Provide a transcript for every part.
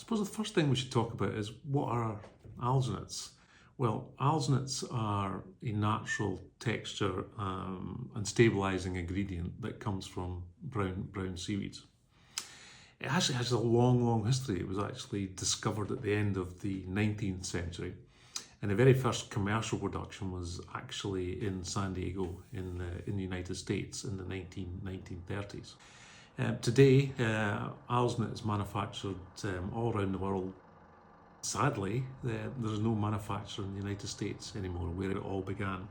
suppose the first thing we should talk about is what are alginates? Well, alginates are a natural texture and stabilising ingredient that comes from brown seaweeds. It actually has a long history. It was actually discovered at the end of the 19th century. And the very first commercial production was actually in San Diego in the United States in the 1930s. Today, alginate is manufactured all around the world. Sadly, there's no manufacturer in the United States anymore, where it all began.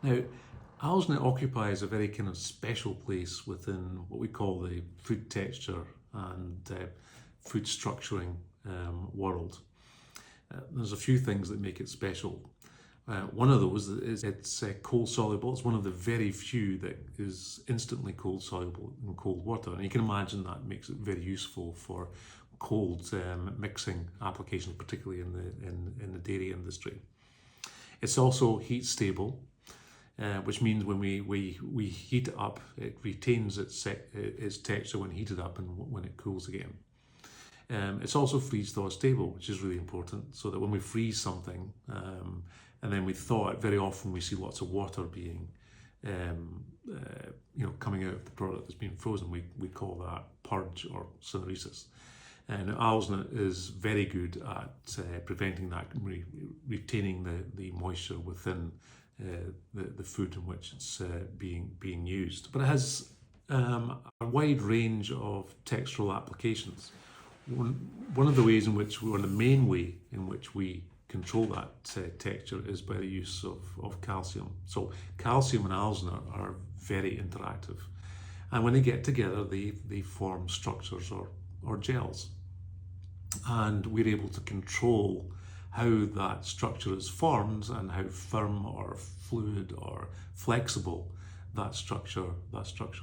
Now, alginate occupies a very kind of special place within what we call the food texture and food structuring world. There's a few things that make it special. One of those is it's cold soluble. It's one of the very few that is instantly cold soluble in cold water, and you can imagine that makes it very useful for cold mixing applications, particularly in the dairy industry. It's also heat stable, which means when we heat it up, it retains its texture when heated up and when it cools again. It's also freeze-thaw stable, which is really important, so that when we freeze something and then we thaw it, very often we see lots of water being, coming out of the product that's been frozen. We call that purge or syneresis. And alginate is very good at preventing that, retaining the moisture within the food in which it's being used. But it has a wide range of textural applications. One of the ways in which, or the main way in which we control that texture is by the use of calcium. So calcium and alginate are very interactive. And when they get together, they form structures or gels. And we're able to control how that structure is formed and how firm or fluid or flexible that structure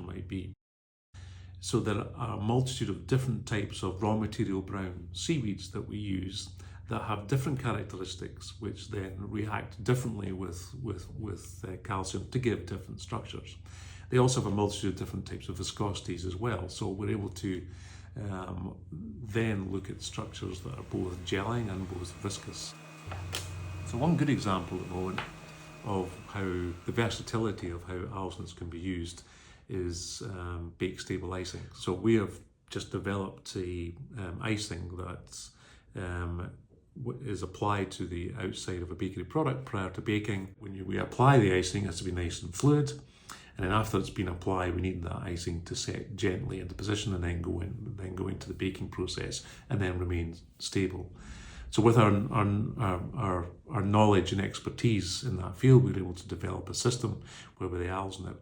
might be. So there are a multitude of different types of raw material brown seaweeds that we use that have different characteristics, which then react differently with calcium to give different structures. They also have a multitude of different types of viscosities as well, so we're able to then look at structures that are both gelling and both viscous. So one good example at the moment of how the versatility of how alginates can be used is bake stable icing. So we have just developed a icing that is applied to the outside of a bakery product prior to baking. When we apply the icing, it has to be nice and fluid. And then after it's been applied, we need that icing to set gently into position and then go into the baking process and then remain stable. So with our knowledge and expertise in that field, we were able to develop a system where the alginate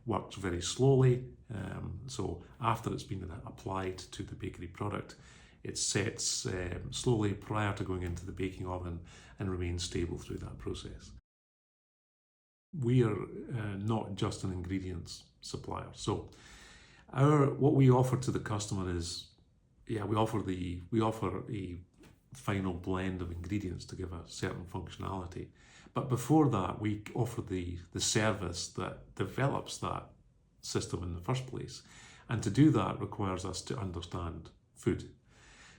works very slowly. So after it's been applied to the bakery product, it sets slowly prior to going into the baking oven and remains stable through that process. We are not just an ingredients supplier. So what we offer to the customer is, we offer a final blend of ingredients to give a certain functionality. But before that, we offer the service that develops that system in the first place. And to do that requires us to understand food.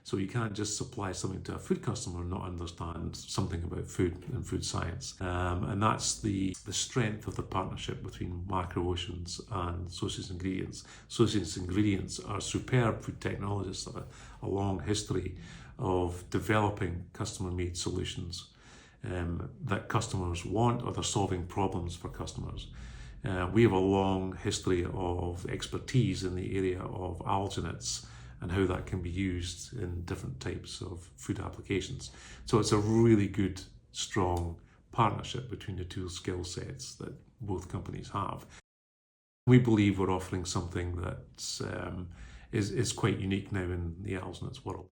So you can't just supply something to a food customer and not understand something about food and food science. And that's the strength of the partnership between Macro Oceans and Socius Ingredients. Socius Ingredients are superb food technologists that have a long history of developing customer-made solutions that customers want, or they're solving problems for customers. We have a long history of expertise in the area of alginates and how that can be used in different types of food applications. So it's a really good, strong partnership between the two skill sets that both companies have. We believe we're offering something that is quite unique now in the alginates world.